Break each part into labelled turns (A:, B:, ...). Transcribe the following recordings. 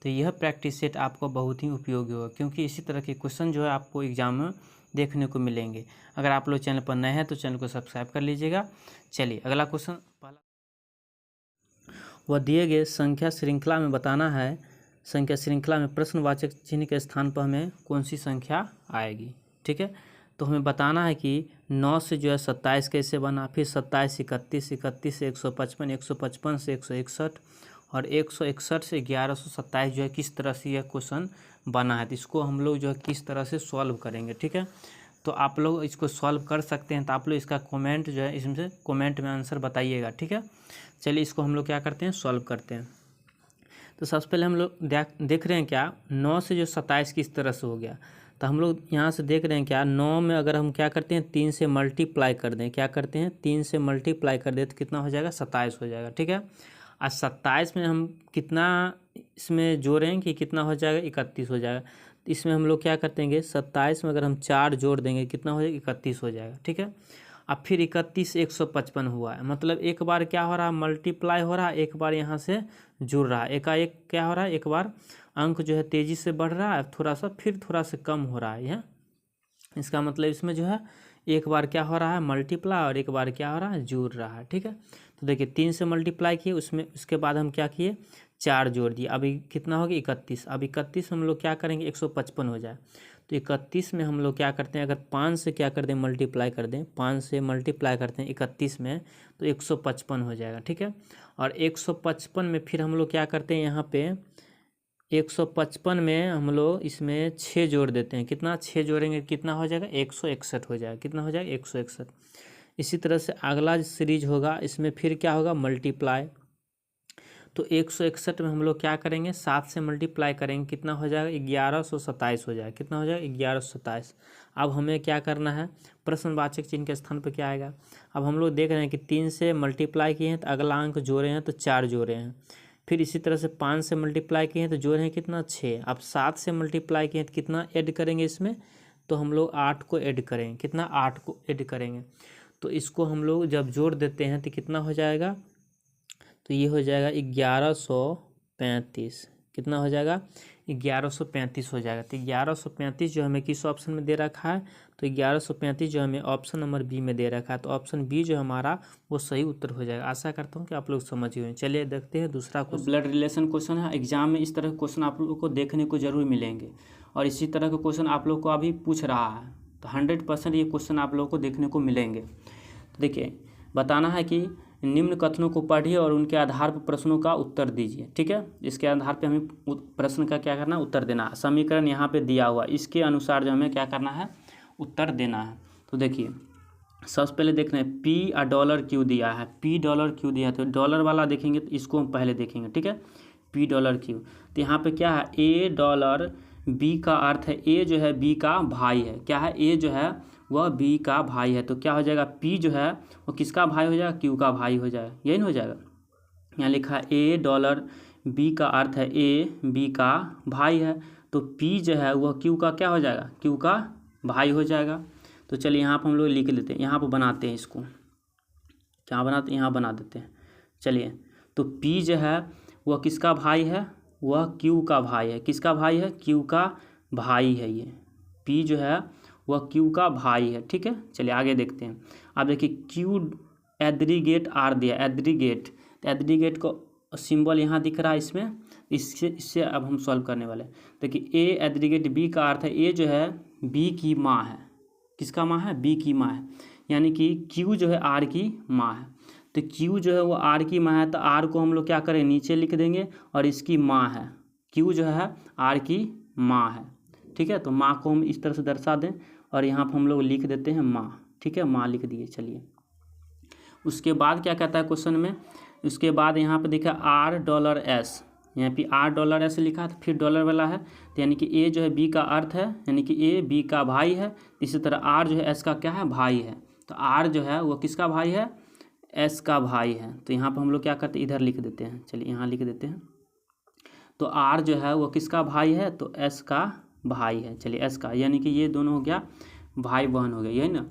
A: तो यह practice set आपको बहुत ही उपयोगी होगा, क्योंकि इसी तरह के क्वेश्चन जो है आपको एग्जाम में देखने को मिलेंगे। अगर आप लोग चैनल पर नए हैं तो चैनल को सब्सक्राइब कर लीजिएगा। चलिए अगला क्वेश्चन, पहला वह दिए गए संख्या श्रृंखला में बताना है, संख्या श्रृंखला में प्रश्नवाचक चिन्ह के स्थान पर हमें कौन सी संख्या आएगी। ठीक है, तो हमें बताना है कि 9 से जो है 27 कैसे बना, फिर 27 31, 31 से 155, 155 से 161 और 161 से 1127 जो है किस तरह से यह क्वेश्चन बना है। तो इसको हम लोग जो है किस तरह से सॉल्व करेंगे। ठीक है, तो आप लोग इसको सॉल्व कर सकते हैं, तो आप लोग इसका कमेंट जो है इसमें से कमेंट में आंसर बताइएगा। ठीक है, चलिए इसको हम लोग क्या करते हैं, सॉल्व करते हैं। तो सबसे पहले हम लोग देख रहे हैं क्या 9 से जो 27 किस तरह से हो गया। तो हम लोग यहाँ से देख रहे हैं क्या 9 में अगर हम क्या करते हैं 3 से मल्टीप्लाई कर दें, क्या करते हैं 3 से मल्टीप्लाई कर दें तो कितना हो जाएगा 27 हो जाएगा। ठीक है, और 27 में हम कितना इसमें जोड़ें कि कितना हो जाएगा 31 हो जाएगा। तो इसमें हम लोग क्या करते हैं 27 में अगर हम 4 जोड़ देंगे कितना हो जाएगा 31 हो जाएगा। ठीक है, अब फिर 31 155 हुआ है, मतलब एक बार क्या हो रहा है मल्टीप्लाई हो रहा है, एक बार यहाँ से जुड़ रहा है, एकाएक क्या हो रहा है, एक बार अंक जो है तेज़ी से बढ़ रहा है, थोड़ा सा फिर थोड़ा सा कम हो रहा है। इसका मतलब इसमें जो है एक बार क्या हो रहा है मल्टीप्लाई और एक बार क्या हो रहा है जुड़ रहा है। ठीक है, तो देखिए 3 से मल्टीप्लाई किए, उसमें उसके बाद हम क्या किए 4 जोड़ दिए, अभी कितना हो गया 31। अब 31 हम लोग क्या करेंगे 155 हो जाए। तो 31 में हम लोग क्या करते हैं, अगर 5 से क्या कर दें मल्टीप्लाई कर दें, 5 से मल्टीप्लाई करते हैं 31 में तो 155 हो जाएगा। ठीक है, और 155 में फिर हम लोग क्या करते हैं यहाँ पे 155 में हम लोग इसमें 6 जोड़ देते हैं, कितना 6 जोड़ेंगे कितना हो जाएगा 161 हो जाएगा। कितना हो जाएगा 161। इसी तरह से अगला सीरीज होगा, इसमें फिर क्या होगा मल्टीप्लाई। तो 161 में हम लोग क्या करेंगे 7 से मल्टीप्लाई करेंगे, कितना हो जाएगा 1127 हो जाएगा। कितना हो जाएगा 1127। अब हमें क्या करना है, प्रश्नवाचक चिन्ह के स्थान पर क्या आएगा। अब हम लोग देख रहे हैं कि 3 से मल्टीप्लाई किए हैं तो अगला अंक जोड़े हैं तो 4 जोड़े हैं, फिर इसी तरह से 5 से मल्टीप्लाई किए हैं तो जोड़े हैं कितना 6। अब 7 से मल्टीप्लाई किए हैं तो कितना ऐड करेंगे इसमें, तो हम लोग 8 को ऐड करेंगे, कितना 8 को ऐड करेंगे। तो इसको हम लोग जब जोड़ देते हैं तो कितना हो जाएगा, तो ये हो जाएगा 1135। कितना हो जाएगा 1135 हो जाएगा। तो 1135 जो हमें किस ऑप्शन में दे रखा है, तो 1135 जो हमें ऑप्शन नंबर बी में दे रखा है, तो ऑप्शन बी जो हमारा वो सही उत्तर हो जाएगा। आशा करता हूँ कि आप लोग समझ गए। चलिए देखते हैं दूसरा क्वेश्चन, ब्लड रिलेशन क्वेश्चन है। एग्जाम में इस तरह के क्वेश्चन आप लोगों को देखने को जरूर मिलेंगे, और इसी तरह के क्वेश्चन आप लोग को अभी पूछ रहा है, तो 100% ये क्वेश्चन आप लोगों को देखने को मिलेंगे। तो देखिए बताना है कि निम्न कथनों को पढ़िए और उनके आधार पर प्रश्नों का उत्तर दीजिए। ठीक है, इसके आधार पे हमें प्रश्न का क्या करना है उत्तर देना है। समीकरण यहाँ पे दिया हुआ, इसके अनुसार जो हमें क्या करना है उत्तर देना है। तो देखिए सबसे पहले देख रहे हैं पी डॉलर क्यू दिया है, पी डॉलर क्यू दिया है, तो डॉलर वाला देखेंगे तो इसको हम पहले देखेंगे। ठीक है, पी डॉलर क्यू, तो यहाँ पे क्या है ए डॉलर बी का अर्थ है ए जो है बी का भाई है, क्या है ए जो है वह बी का भाई है। तो क्या हो जाएगा पी जो है वो किसका भाई हो जाएगा क्यू का भाई हो जाएगा, यही ना हो जाएगा। यहाँ लिखा है ए डॉलर बी का अर्थ है ए बी का भाई है, तो पी जो है वह क्यू का क्या हो जाएगा क्यू का भाई हो जाएगा। तो चलिए यहाँ पर हम लोग लिख लेते हैं, यहाँ पर बनाते हैं इसको, क्या बनाते हैं यहाँ बना देते हैं। चलिए तो पी जो है वह किसका भाई है, वह क्यू का भाई है। किसका भाई है क्यू का भाई है, ये पी जो है वह क्यू का भाई है। ठीक है, चलिए आगे देखते हैं। आप देखिए क्यू एग्रीगेट आर दिया, एग्रीगेट, तो एग्रीगेट को सिंबल यहाँ दिख रहा है इसमें, इससे अब हम सॉल्व करने वाले हैं। देखिए ए एग्रीगेट बी का अर्थ है ए जो है बी की माँ है, किसका माँ है बी की माँ है, यानी कि क्यू जो है आर की माँ है। तो क्यू जो है वो आर की माँ है, तो आर को हम लोग क्या करें नीचे लिख देंगे, और इसकी माँ है क्यू जो है आर की माँ है। ठीक है, तो माँ को हम इस तरह से दर्शा दें, और यहाँ पर हम लोग लिख देते हैं माँ। ठीक है, माँ लिख दिए। चलिए उसके बाद क्या कहता है क्वेश्चन में, उसके बाद यहाँ पे देखा आर डॉलर एस, यहाँ पे आर डॉलर एस लिखा था, फिर डॉलर वाला है, तो यानी कि ए जो है बी का अर्थ है, यानी कि ए बी का भाई है। इसी तरह आर जो है एस का क्या है भाई है, तो आर जो है वो किसका भाई है एस का भाई है। तो यहाँ पर हम लोग क्या करते हैं इधर लिख देते हैं, चलिए यहाँ लिख देते हैं। तो आर जो है वो किसका भाई है, तो एस का भाई है। चलिए एस का, यानी कि ये दोनों हो गया भाई बहन हो गया, यही ना।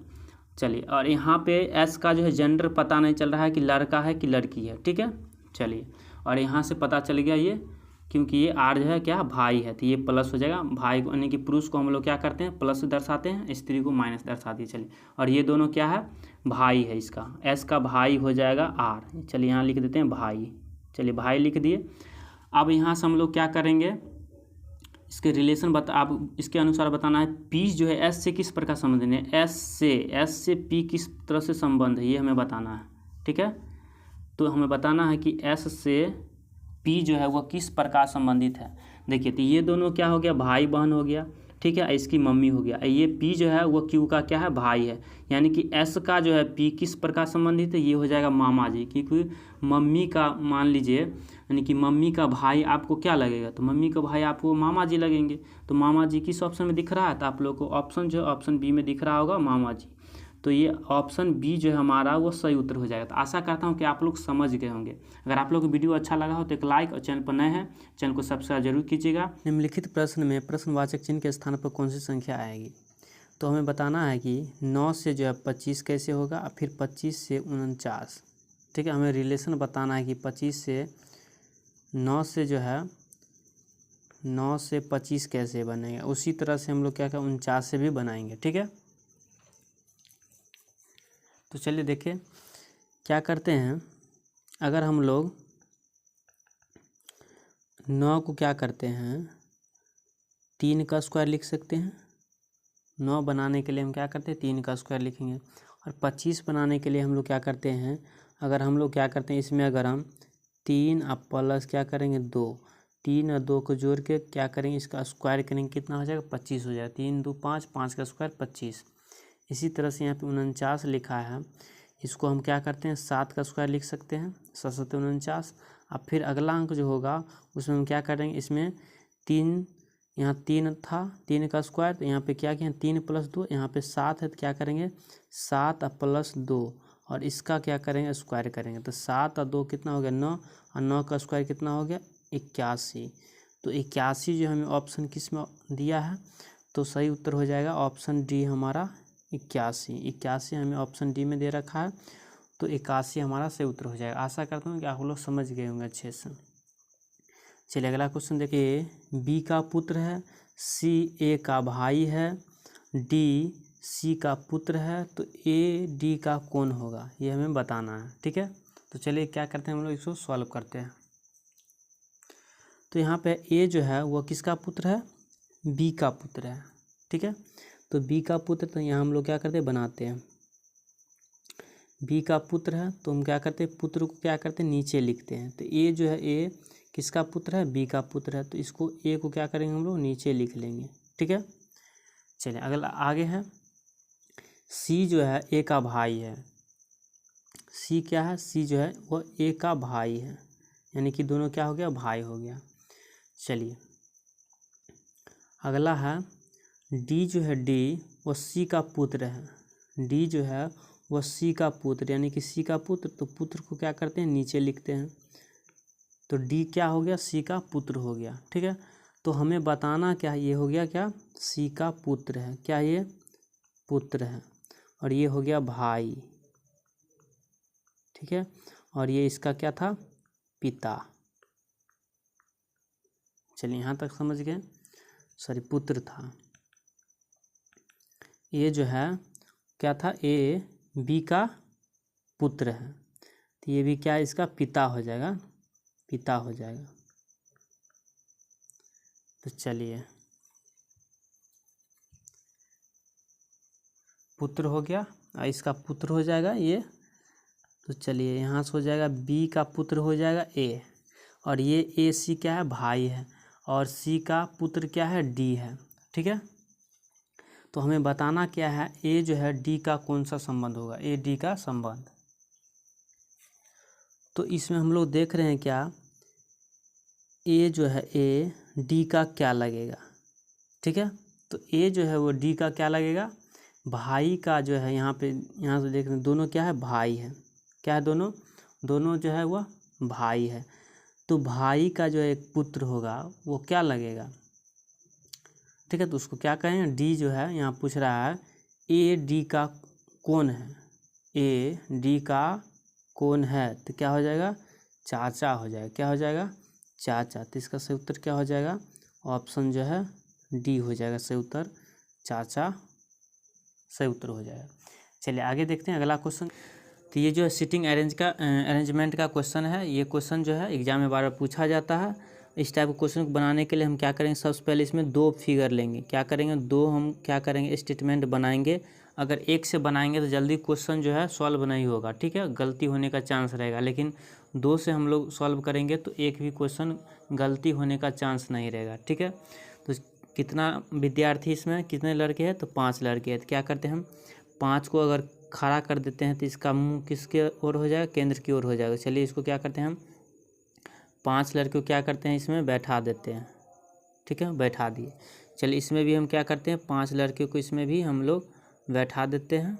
A: चलिए और यहाँ पे एस का जो है जेंडर पता नहीं चल रहा है कि लड़का है कि लड़की है। ठीक है, चलिए और यहाँ से पता चल गया ये क्योंकि ये आर जो है क्या भाई है, तो ये प्लस हो जाएगा। भाई को यानी कि पुरुष को हम लोग क्या करते हैं, प्लस दर्शाते हैं, स्त्री को माइनस दर्शाती है। चलिए, और ये दोनों क्या है, भाई है। इसका एस का भाई हो जाएगा आर। चलिए यहाँ लिख देते हैं भाई। चलिए भाई लिख दिए। अब यहाँ से हम लोग क्या करेंगे, इसके रिलेशन आप इसके अनुसार बताना है। पी जो है एस से किस प्रकार संबंध है, एस से पी किस तरह से संबंध है, ये हमें बताना है। ठीक है, तो हमें बताना है कि एस से पी जो है वह किस प्रकार संबंधित है। देखिए, तो ये दोनों क्या हो गया, भाई बहन हो गया। ठीक है, इसकी मम्मी हो गया। ये पी जो है वह क्यू का क्या है, भाई है। यानी कि एस का जो है पी किस प्रकार संबंधित है, ये हो जाएगा मामा जी। क्योंकि मम्मी का मान लीजिए, यानी कि मम्मी का भाई आपको क्या लगेगा, तो मम्मी का भाई आपको मामा जी लगेंगे। तो मामा जी किस ऑप्शन में दिख रहा है, तो आप लोग को ऑप्शन जो है ऑप्शन बी में दिख रहा होगा, मामा जी। तो ये ऑप्शन बी जो है हमारा वो सही उत्तर हो जाएगा। तो आशा करता हूँ कि आप लोग समझ गए होंगे। अगर आप लोग को वीडियो अच्छा लगा हो तो एक लाइक, और चैनल पर नए हैं चैनल को सब्सक्राइब जरूर कीजिएगा। निम्नलिखित प्रश्न में प्रश्नवाचक चिन्ह के स्थान पर कौन सी संख्या आएगी। तो हमें बताना है कि 9 से जो है 25 कैसे होगा, और फिर 25 से 49। ठीक है, हमें रिलेशन बताना है कि 25 से 9 से जो है 9 से 25 कैसे बनेगा। उसी तरह से हम लोग क्या 49 से भी बनाएंगे। ठीक है, तो चलिए देखिए क्या करते हैं। अगर हम लोग 9 को क्या करते हैं, 3 का स्क्वायर लिख सकते हैं। 9 बनाने के लिए हम क्या करते हैं, 3 का स्क्वायर लिखेंगे। और 25 बनाने के लिए हम लोग क्या करते हैं, अगर हम लोग क्या करते हैं, इसमें अगर हम 3 अब प्लस क्या करेंगे 2, 3 और 2 को जोड़ के क्या करेंगे, इसका स्क्वायर करेंगे, कितना हो जाएगा 25 हो जाएगा। 3 2 5, 5 का स्क्वायर 25। इसी तरह से यहाँ पे 49 लिखा है, इसको हम क्या करते हैं 7 का स्क्वायर लिख सकते हैं, 7 7 49। अब फिर अगला अंक जो होगा उसमें हम क्या करेंगे, इसमें 3, यहाँ 3 था, 3 का स्क्वायर, तो यहाँ पे क्या किया 3 + 2, यहाँ पे 7 है, तो क्या करेंगे 7 + 2, और इसका क्या करेंगे स्क्वायर करेंगे। तो 7 और 2 कितना हो गया 9, और 9 का स्क्वायर कितना हो गया 81। तो 81 जो हमें ऑप्शन किस में दिया है, तो सही उत्तर हो जाएगा ऑप्शन डी हमारा 81। 81 हमें ऑप्शन डी में दे रखा है, तो 81 हमारा सही उत्तर हो जाएगा। आशा करता हूँ कि आप लोग समझ गए होंगे अच्छे से। चलिए अगला क्वेश्चन देखिए, बी का पुत्र है, सी ए का भाई है, डी सी का पुत्र है, तो ए डी का कौन होगा, ये हमें बताना है। ठीक है, तो चलिए क्या करते हैं हम लोग इसको सॉल्व करते हैं। तो यहाँ पे ए जो है वह किसका पुत्र है, बी का पुत्र है। ठीक है, तो बी का पुत्र, तो यहाँ हम लोग क्या करते हैं बनाते हैं, बी का पुत्र है तो हम क्या करते हैं पुत्र को क्या करते हैं नीचे लिखते हैं। तो ए जो है ए किसका पुत्र है, बी का पुत्र है, तो इसको ए को क्या करेंगे हम लोग नीचे लिख लेंगे। ठीक है, चलिए अगला आगे है, सी जो है ए का भाई है। सी क्या है, सी जो है वह ए का भाई है, यानी कि दोनों क्या हो गया भाई हो गया। चलिए अगला है, डी जो है डी वो सी का पुत्र है। डी जो है वह सी का पुत्र, यानी कि सी का पुत्र, तो पुत्र को क्या करते हैं नीचे लिखते हैं। तो डी क्या हो गया, सी का पुत्र हो गया। ठीक है, तो हमें बताना क्या, ये हो गया क्या सी का पुत्र है, क्या ये पुत्र है, और ये हो गया भाई। ठीक है, और ये इसका क्या था पिता। चलिए यहाँ तक समझ गए, सॉरी पुत्र था। ये जो है क्या था, ए बी का पुत्र है, तो ये भी क्या इसका पिता हो जाएगा, पिता हो जाएगा। तो चलिए पुत्र हो गया, और इसका पुत्र हो जाएगा ये। तो चलिए यहाँ से हो जाएगा बी का पुत्र हो जाएगा ए, और ये ए सी क्या है भाई है, और सी का पुत्र क्या है डी है। ठीक है, तो हमें बताना क्या है, ए जो है डी का कौन सा संबंध होगा, ए डी का संबंध। तो इसमें हम लोग देख रहे हैं क्या, ए जो है ए डी का क्या लगेगा। ठीक है, तो ए जो है वो डी का क्या लगेगा, भाई का जो है यहाँ पे, यहाँ से देख रहे हैं दोनों क्या है भाई है, क्या है दोनों, दोनों जो है वह भाई है। तो भाई का जो एक पुत्र होगा वो क्या लगेगा। ठीक है, तो उसको क्या कहेंगे, डी जो है यहाँ पूछ रहा है ए डी का कौन है, ए डी का कौन है, तो क्या हो जाएगा चाचा हो जाएगा, क्या हो जाएगा चाचा। तो इसका सही उत्तर क्या हो जाएगा? ऑप्शन जो है डी हो जाएगा सही उत्तर, चाचा सही उत्तर हो जाएगा। चलिए आगे देखते हैं अगला क्वेश्चन। तो ये जो है सिटिंग अरेंजमेंट का क्वेश्चन है। ये क्वेश्चन जो है एग्जाम में बार बार पूछा जाता है। इस टाइप के क्वेश्चन को बनाने के लिए हम क्या करेंगे, सबसे पहले इसमें 2 फिगर लेंगे। क्या करेंगे, 2 हम क्या करेंगे स्टेटमेंट बनाएंगे। अगर एक से बनाएंगे तो जल्दी क्वेश्चन जो है सॉल्व नहीं होगा, ठीक है, गलती होने का चांस रहेगा। लेकिन 2 से हम लोग सॉल्व करेंगे तो एक भी क्वेश्चन गलती होने का चांस नहीं रहेगा, ठीक है। तो कितना विद्यार्थी इसमें, कितने लड़के हैं, तो 5 लड़के हैं। तो क्या करते हैं हम 5 को अगर खड़ा कर देते हैं तो इसका मुंह किसके ओर हो जाएगा, केंद्र की ओर हो जाएगा। चलिए इसको क्या करते हैं हम 5 लड़के को क्या करते हैं इसमें बैठा देते हैं, ठीक है, बैठा दिए। चलिए इसमें भी हम क्या करते हैं 5 लड़के को इसमें भी हम लोग बैठा देते हैं।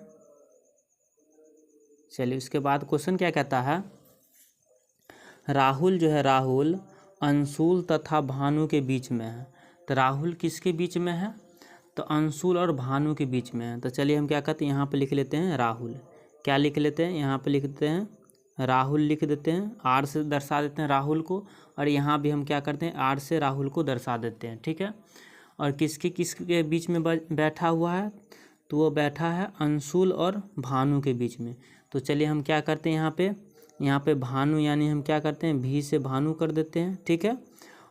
A: चलिए उसके बाद क्वेश्चन क्या कहता है, राहुल जो है, राहुल अंशुल तथा भानु के बीच में है। तो राहुल किसके बीच में है, तो अंशुल और भानु के बीच में है। तो चलिए हम क्या करते हैं यहाँ पे लिख लेते हैं राहुल। क्या लिख लेते हैं, यहाँ पे लिख देते हैं राहुल लिख देते हैं, आर से दर्शा देते हैं राहुल को। और यहाँ भी हम क्या करते हैं आर से राहुल को दर्शा देते हैं, ठीक है। और किसके बीच में बैठा हुआ है, तो वो बैठा है अंशुल और भानु के बीच में। तो चलिए हम क्या करते हैं यहाँ पे भानु यानी हम क्या करते हैं भी से भानु कर देते हैं, ठीक है।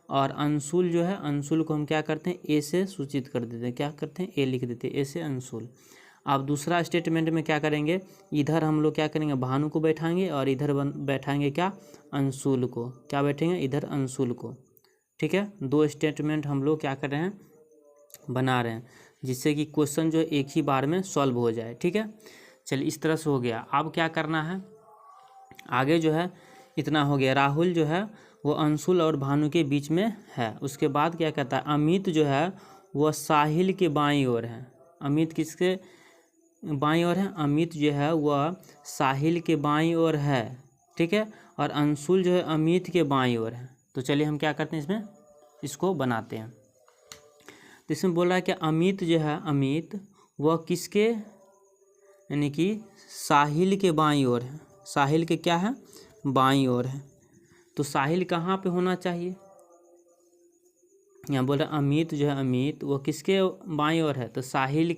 A: और अंशुल जो है, अंशुल को हम क्या करते हैं ए से सूचित कर देते हैं। क्या करते हैं ए लिख देते हैं, ए से अंशुल। अब दूसरा स्टेटमेंट में क्या करेंगे, इधर हम लोग क्या करेंगे भानु को बैठाएंगे और इधर बैठाएंगे क्या अंशुल को। क्या बैठेंगे इधर अंशुल को, ठीक है। 2 स्टेटमेंट हम लोग क्या कर रहे हैं बना रहे हैं, जिससे कि क्वेश्चन जो एक ही बार में सॉल्व हो जाए, ठीक है। चलिए इस तरह से हो गया। अब क्या करना है आगे जो है इतना हो गया। राहुल जो है वो अंशुल और भानु के बीच में है। उसके बाद क्या कहता है, अमित जो है वह साहिल के बाईं ओर है। अमित किसके बाईं ओर है, अमित जो है वह साहिल के बाईं ओर है, ठीक है। और अंशुल जो है अमित के बाईं ओर है। तो चलिए हम क्या करते हैं इसमें इसको बनाते हैं। तो इसमें बोल रहा है कि अमित जो है, अमित वह किसके यानी कि साहिल के बाईं ओर है। साहिल के क्या है बाईं ओर है। तो साहिल कहाँ पे होना चाहिए, यहाँ बोल रहा है अमित जो है, अमित वो किसके बाईं ओर है, तो साहिल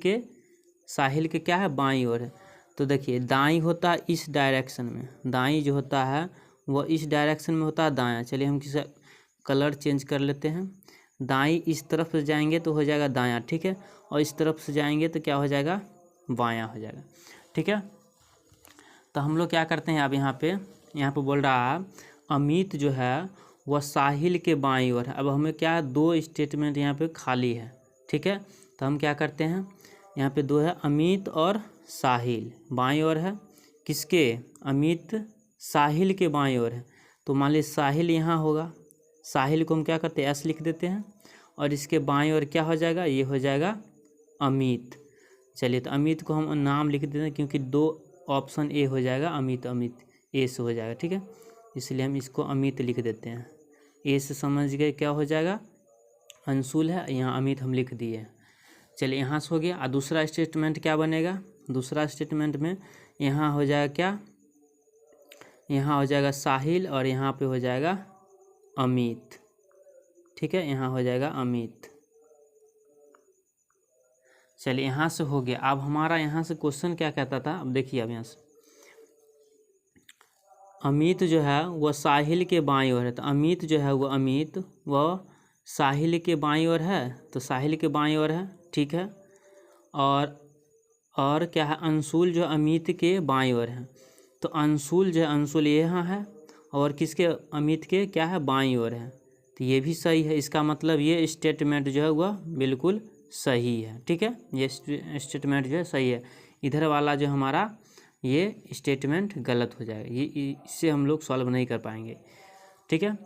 A: के क्या है बाईं ओर है। तो देखिए दाईं होता है इस डायरेक्शन में, दाईं जो होता है वह इस डायरेक्शन में होता है दायां। चलिए हम किसी कलर चेंज कर लेते हैं। दाईं इस तरफ से जाएंगे तो हो जाएगा दायां, ठीक है। और इस तरफ से जाएंगे तो क्या हो जाएगा बायां हो जाएगा, ठीक है। तो हम लोग क्या करते हैं अब यहाँ पे बोल रहा है अमित जो है वह साहिल के बाईं ओर है। अब हमें क्या 2 स्टेटमेंट यहाँ पे खाली है, ठीक है। तो हम क्या करते हैं यहाँ पे 2 है, अमित और साहिल बाईं ओर है। किसके, अमित साहिल के बाईं ओर है। तो मान लीजिए साहिल यहाँ होगा, साहिल को हम क्या करते हैं एस लिख देते हैं। और इसके बाईं ओर क्या हो जाएगा, ये हो जाएगा अमित। चलिए तो अमित को हम नाम लिख देते हैं, क्योंकि 2 ऑप्शन ए हो जाएगा, अमित अमित ए से हो जाएगा, ठीक है। इसलिए हम इसको अमित लिख देते हैं। ए से समझ गए क्या हो जाएगा अंशुल है, यहाँ अमित हम लिख दिए। चलिए यहाँ से हो गया। और दूसरा स्टेटमेंट क्या बनेगा, दूसरा स्टेटमेंट में यहाँ हो जाएगा क्या, यहाँ हो जाएगा साहिल और यहाँ पे हो जाएगा अमित, ठीक है, यहाँ हो जाएगा अमित। चलिए यहाँ से हो गया। अब हमारा यहाँ से क्वेश्चन क्या कहता था, अब देखिए अब यहाँ से अमित जो है वह साहिल के बाईं ओर है। तो अमित जो है वह अमित वह साहिल के बाईं ओर है, तो साहिल के बाईं ओर है, ठीक है। और क्या है अंशुल जो अमित के बाईं ओर है। तो अंशुल जो है अंशुल यहाँ है और किसके अमित के क्या है बाईं ओर है। तो ये भी सही है। इसका मतलब ये स्टेटमेंट जो है वह बिल्कुल सही है, ठीक है। ये स्टेटमेंट जो है सही है। इधर वाला जो हमारा ये स्टेटमेंट गलत हो जाएगा, ये इससे हम लोग सॉल्व नहीं कर पाएंगे, ठीक है।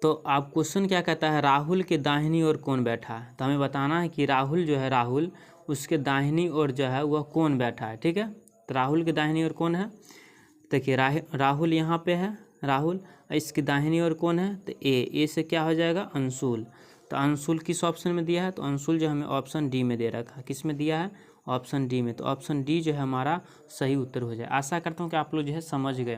A: तो आप क्वेश्चन क्या कहता है, राहुल के दाहिनी ओर कौन बैठा है। तो हमें बताना है कि राहुल जो है, राहुल उसके दाहिनी ओर जो है वह कौन बैठा है, ठीक है। तो राहुल के दाहिनी ओर कौन है, देखिए राहुल यहाँ पे है, राहुल इसकी दाहिनी ओर कौन है, तो ए से क्या हो जाएगा अंशुल। तो अंशुल किस ऑप्शन में दिया है, तो अंशुल जो हमें ऑप्शन डी में दे रखा है। किस में दिया है, ऑप्शन डी में। तो ऑप्शन डी जो है हमारा सही उत्तर हो जाए। आशा करता हूँ कि आप लोग जो है समझ गए।